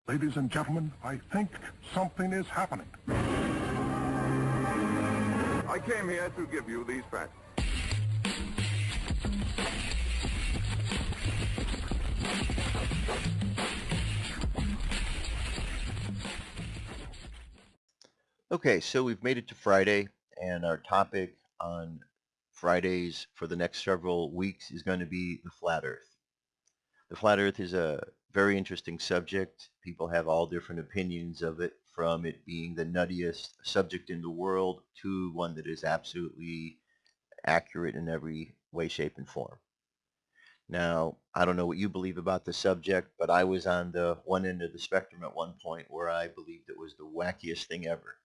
Ladies and gentlemen, I think something is happening. I came here to give you these facts. Okay, so we've made it to Friday, and our topic on Fridays for the next several weeks is going to be the flat Earth. The flat Earth is a very interesting subject. People have all different opinions of it, from it being the nuttiest subject in the world to one that is absolutely accurate in every way, shape, and form. Now, I don't know what you believe about the subject, but I was on the one end of the spectrum at one point where I believed it was the wackiest thing ever.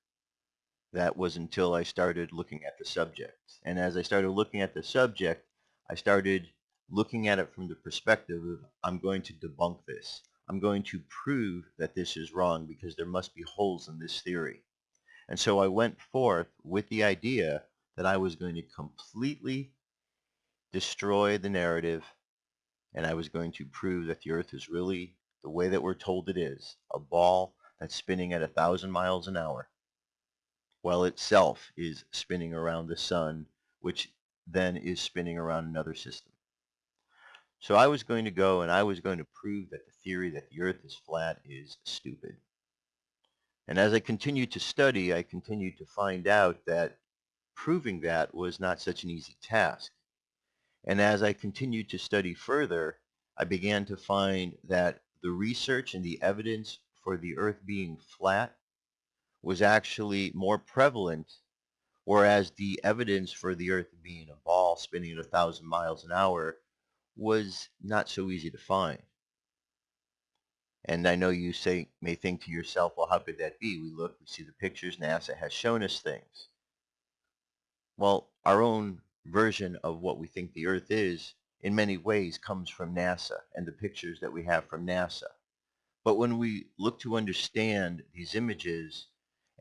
That was until I started looking at the subject. And as I started looking at the subject, I started looking at it from the perspective of, I'm going to debunk this. I'm going to prove that this is wrong because there must be holes in this theory. And so I went forth with the idea that I was going to completely destroy the narrative, and I was going to prove that the Earth is really the way that we're told it is, a ball that's spinning at 1,000 miles an hour, while itself is spinning around the sun, which then is spinning around another system. So I was going to go and I was going to prove that the theory that the Earth is flat is stupid. And as I continued to study, I continued to find out that proving that was not such an easy task. And as I continued to study further, I began to find that the research and the evidence for the Earth being flat was actually more prevalent, whereas the evidence for the Earth being a ball spinning at 1,000 miles an hour was not so easy to find. And I know you may think to yourself, well, how could that be? We look, we see the pictures, NASA has shown us things. Well, our own version of what we think the Earth is, in many ways, comes from NASA and the pictures that we have from NASA. But when we look to understand these images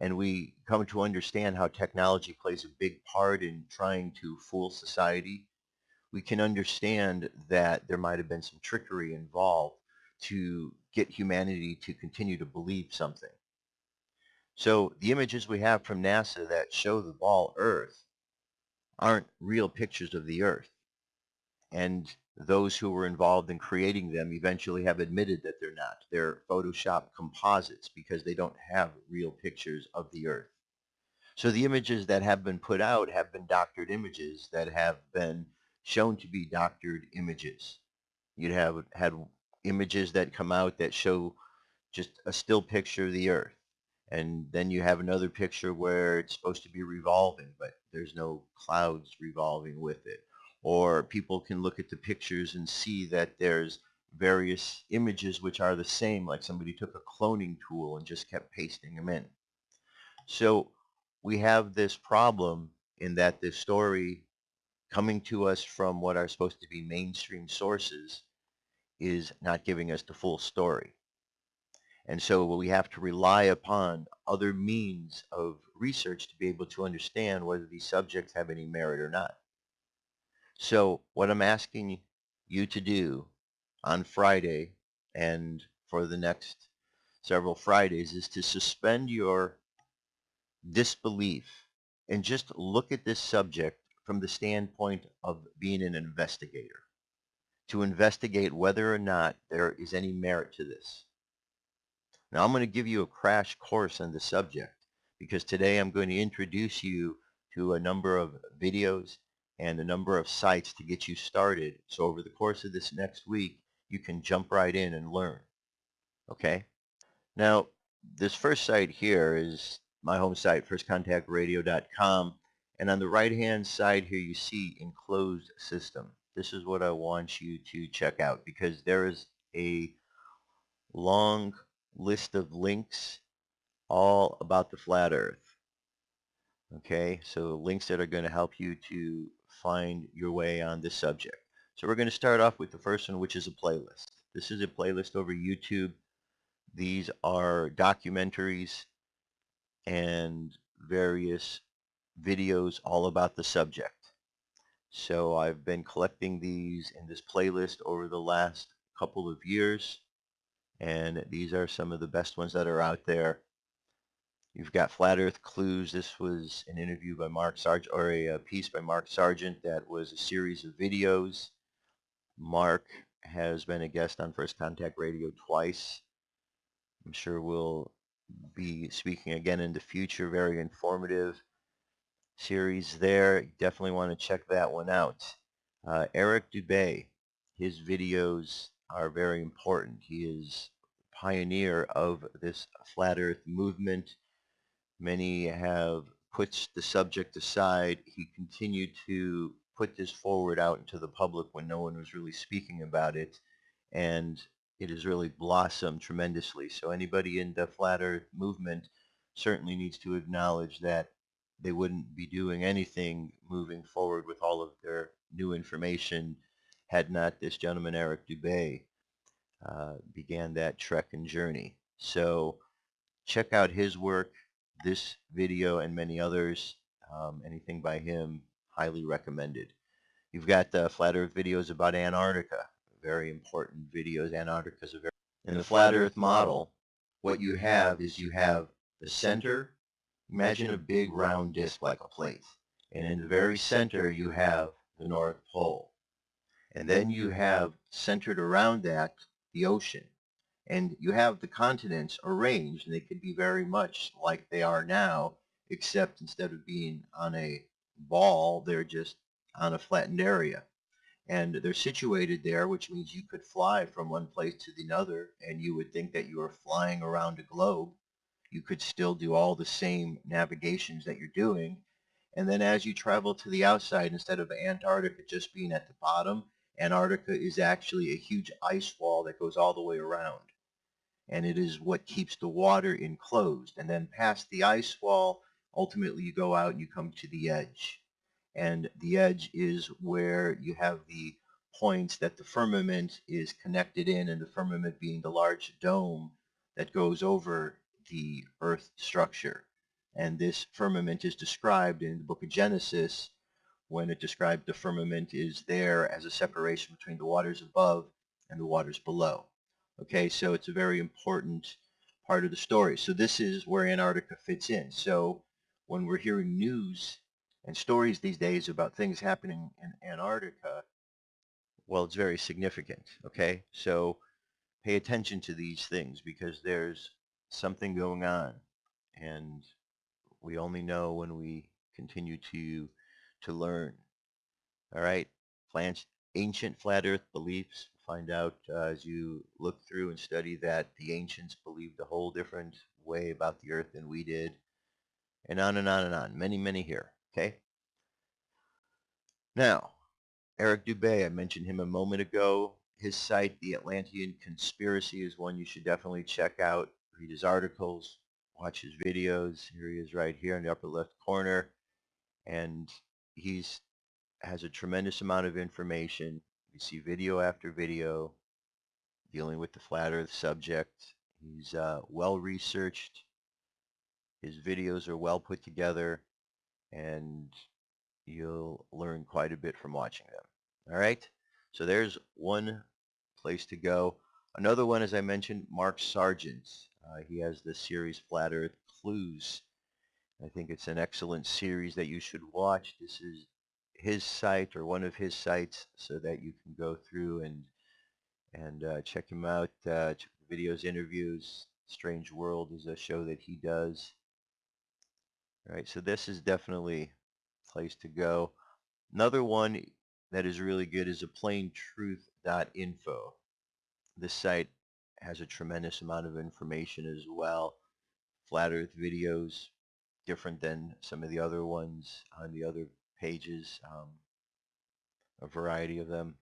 and we come to understand how technology plays a big part in trying to fool society, we can understand that there might have been some trickery involved to get humanity to continue to believe something. So the images we have from NASA that show the ball Earth aren't real pictures of the Earth. And those who were involved in creating them eventually have admitted that they're not. They're Photoshop composites because they don't have real pictures of the Earth. So the images that have been put out have been doctored images that have been shown to be doctored images. You'd have had images that come out that show just a still picture of the Earth. And then you have another picture where it's supposed to be revolving, but there's no clouds revolving with it. Or people can look at the pictures and see that there's various images which are the same, like somebody took a cloning tool and just kept pasting them in. So we have this problem in that this story coming to us from what are supposed to be mainstream sources is not giving us the full story. And so we have to rely upon other means of research to be able to understand whether these subjects have any merit or not. So what I'm asking you to do on Friday and for the next several Fridays is to suspend your disbelief and just look at this subject from the standpoint of being an investigator, to investigate whether or not there is any merit to this. Now I'm going to give you a crash course on the subject because today I'm going to introduce you to a number of videos and a number of sites to get you started. So over the course of this next week, you can jump right in and learn. Okay? Now, this first site here is my home site, firstcontactradio.com. And on the right-hand side here, you see enclosed system. This is what I want you to check out because there is a long list of links all about the flat Earth. Okay, so links that are going to help you to find your way on this subject. So we're going to start off with the first one, which is a playlist. This is a playlist over YouTube. These are documentaries and various videos all about the subject. So I've been collecting these in this playlist over the last couple of years, and these are some of the best ones that are out there. You've got Flat Earth Clues. This was an interview by Mark Sargent, or a piece by Mark Sargent that was a series of videos. Mark has been a guest on First Contact Radio twice. I'm sure we'll be speaking again in the future. Very informative series there. You definitely want to check that one out. Eric Dubay, his videos are very important. He is pioneer of this flat earth movement. Many have put the subject aside. He continued to put this forward out into the public when no one was really speaking about it, and it has really blossomed tremendously. So anybody in the flat earth movement certainly needs to acknowledge that they wouldn't be doing anything moving forward with all of their new information had not this gentleman, Eric Dubay, began that trek and journey. So check out his work, this video, and many others. Anything by him, highly recommended. You've got the Flat Earth videos about Antarctica, very important videos. Antarctica is a very... In the Flat Earth model, what you have is you have the center. Imagine a big round disc like a plate. And in the very center, you have the North Pole. And then you have centered around that the ocean. And you have the continents arranged, and they could be very much like they are now, except instead of being on a ball, they're just on a flattened area. And they're situated there, which means you could fly from one place to the other, and you would think that you are flying around a globe. You could still do all the same navigations that you're doing. And then as you travel to the outside, instead of Antarctica just being at the bottom, Antarctica is actually a huge ice wall that goes all the way around. And it is what keeps the water enclosed. And then past the ice wall, ultimately you go out and you come to the edge. And the edge is where you have the points that the firmament is connected in, and the firmament being the large dome that goes over the earth structure. And this firmament is described in the book of Genesis when it described the firmament is there as a separation between the waters above and the waters below. Okay, so it's a very important part of the story. So this is where Antarctica fits in. So when we're hearing news and stories these days about things happening in Antarctica, well, it's very significant. Okay, so pay attention to these things because there's something going on, and we only know when we continue to learn. All right, ancient flat Earth beliefs. Find out as you look through and study that the ancients believed a whole different way about the Earth than we did, and on and on and on. Many, many here. Okay. Now, Eric Dubay, I mentioned him a moment ago. His site, The Atlantean Conspiracy, is one you should definitely check out. Read his articles, watch his videos. Here he is right here in the upper left corner. And he's has a tremendous amount of information. You see video after video dealing with the flat earth subject. He's well researched. His videos are well put together, and you'll learn quite a bit from watching them. All right, so there's one place to go. Another one, as I mentioned, Mark Sargent. He has the series Flat Earth Clues. I think it's an excellent series that you should watch. This is his site, or one of his sites, so that you can go through and check him out, check the videos, interviews. Strange World is a show that he does. All right, so this is definitely a place to go. Another one that is really good is a plaintruth.info. This site has a tremendous amount of information as well. Flat Earth videos, different than some of the other ones on the other pages, a variety of them.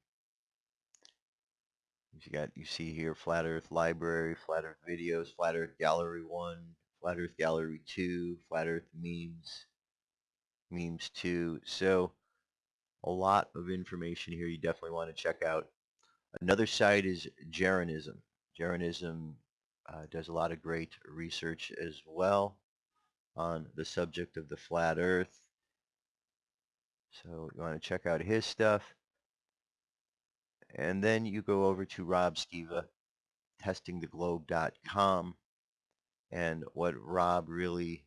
You see here Flat Earth Library, Flat Earth Videos, Flat Earth Gallery 1, Flat Earth Gallery 2, Flat Earth Memes, Memes 2. So a lot of information here you definitely want to check out. Another site is Jeranism. Jeranism does a lot of great research as well on the subject of the flat earth. So you want to check out his stuff. And then you go over to Rob Skiva. testingtheglobe.com. And what Rob really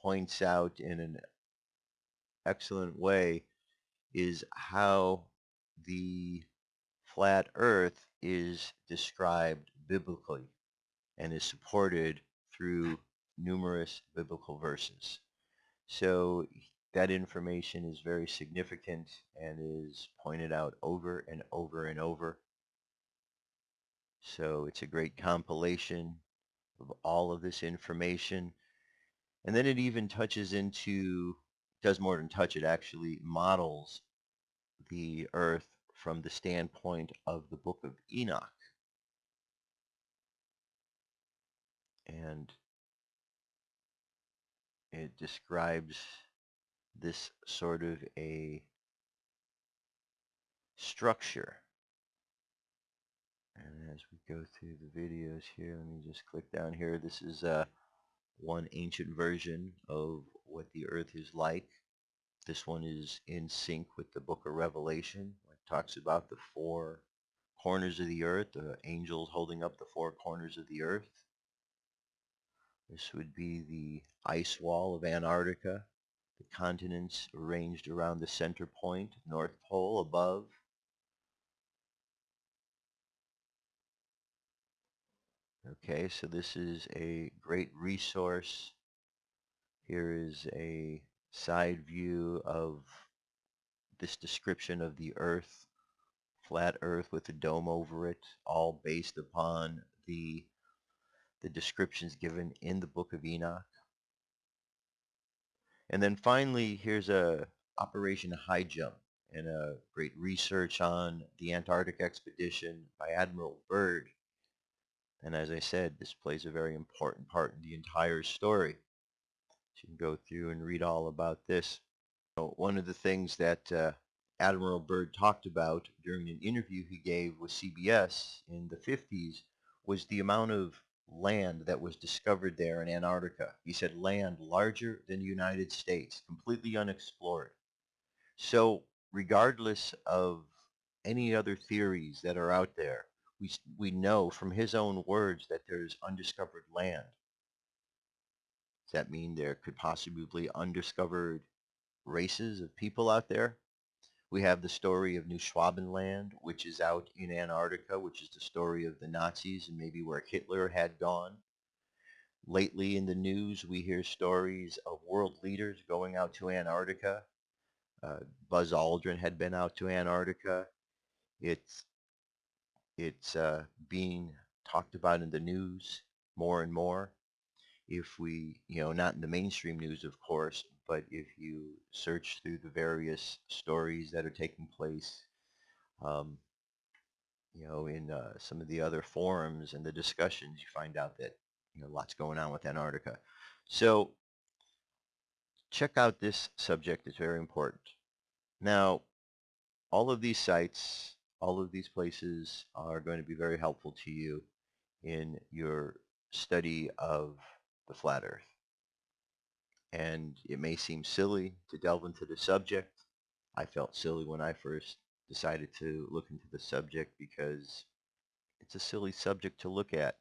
points out in an excellent way is how the flat earth is described biblically and is supported through numerous biblical verses. So that information is very significant and is pointed out over and over and over. So it's a great compilation of all of this information. And then it even touches into, does more than touch, it actually models the earth from the standpoint of the book of Enoch. And it describes this sort of a structure. And as we go through the videos here, let me just click down here. This is one ancient version of what the earth is like. This one is in sync with the book of Revelation. It talks about the four corners of the earth, the angels holding up the four corners of the earth. This would be the ice wall of Antarctica, the continents arranged around the center point, North Pole above. Okay, so this is a great resource. Here is a side view of this description of the earth, flat earth with a dome over it, all based upon the descriptions given in the book of Enoch. And then finally, here's a Operation High Jump and a great research on the Antarctic expedition by Admiral Byrd. And as I said, this plays a very important part in the entire story. So you can go through and read all about this. One of the things that Admiral Byrd talked about during an interview he gave with CBS in the 50s was the amount of land that was discovered there in Antarctica. He said land larger than the United States, completely unexplored. So regardless of any other theories that are out there, we know from his own words that there's undiscovered land. Does that mean there could possibly be undiscovered races of people out there? We have the story of New Schwabenland, which is out in Antarctica, which is the story of the Nazis and maybe where Hitler had gone. Lately in the news, we hear stories of world leaders going out to Antarctica. Buzz Aldrin had been out to Antarctica. It's being talked about in the news more and more. If we, not in the mainstream news, of course, but if you search through the various stories that are taking place, in some of the other forums and the discussions, you find out that, lots going on with Antarctica. So check out this subject. It's very important. Now, all of these sites, all of these places are going to be very helpful to you in your study of the flat earth. And it may seem silly to delve into the subject. I felt silly when I first decided to look into the subject because it's a silly subject to look at.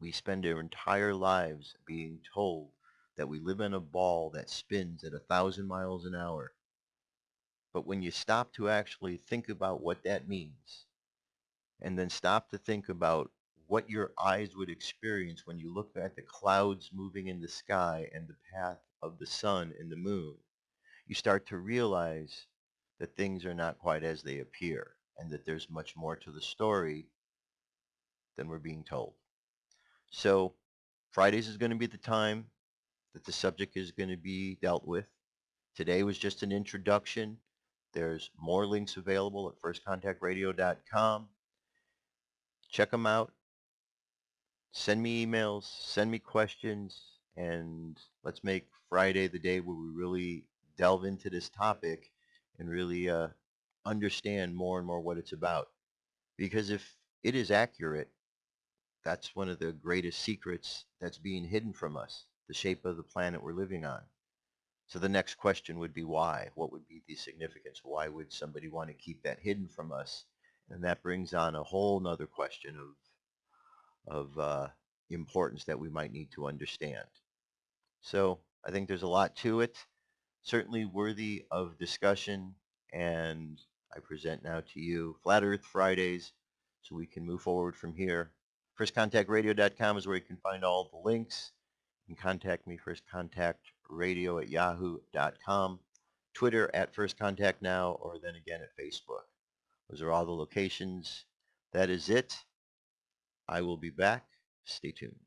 We spend our entire lives being told that we live in a ball that spins at 1,000 miles an hour. But when you stop to actually think about what that means, and then stop to think about what your eyes would experience when you look at the clouds moving in the sky and the path of the sun and the moon, you start to realize that things are not quite as they appear and that there's much more to the story than we're being told. So Fridays is going to be the time that the subject is going to be dealt with. Today was just an introduction. There's more links available at firstcontactradio.com. Check them out. Send me emails, send me questions, and let's make Friday the day where we really delve into this topic and really understand more and more what it's about. Because if it is accurate, that's one of the greatest secrets that's being hidden from us, the shape of the planet we're living on. So the next question would be why? What would be the significance? Why would somebody want to keep that hidden from us? And that brings on a whole nother question of of importance that we might need to understand. So I think there's a lot to it, certainly worthy of discussion, and I present now to you Flat Earth Fridays so we can move forward from here. FirstContactRadio.com is where you can find all the links. You can contact me, firstcontactradio@yahoo.com, Twitter @FirstContactNow, or then again at Facebook. Those are all the locations. That is it. I will be back. Stay tuned.